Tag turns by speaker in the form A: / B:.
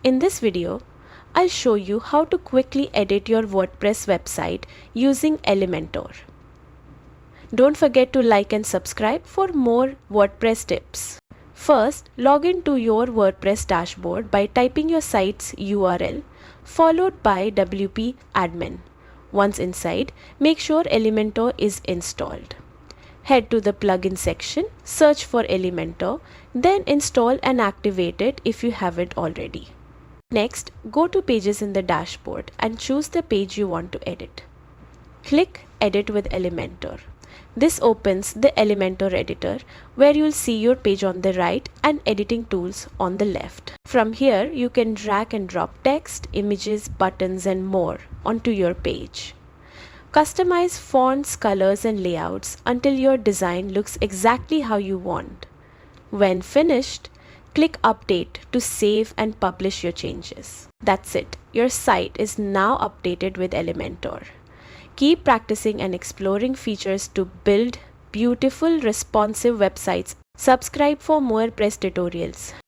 A: In this video, I'll show you how to quickly edit your WordPress website using Elementor. Don't forget to like and subscribe for more WordPress tips. First, log into your WordPress dashboard by typing your site's URL followed by WP admin. Once inside, make sure Elementor is installed. Head to the plugin section, search for Elementor, then install and activate it if you haven't already. Next, go to Pages in the dashboard and choose the page you want to edit. Click Edit with Elementor. This opens the Elementor editor where you'll see your page on the right and editing tools on the left. From here, you can drag and drop text, images, buttons and more onto your page. Customize fonts, colors and layouts until your design looks exactly how you want. When finished, click Update to save and publish your changes. That's it. Your site is now updated with Elementor. Keep practicing and exploring features to build beautiful, responsive websites. Subscribe for more WordPress tutorials.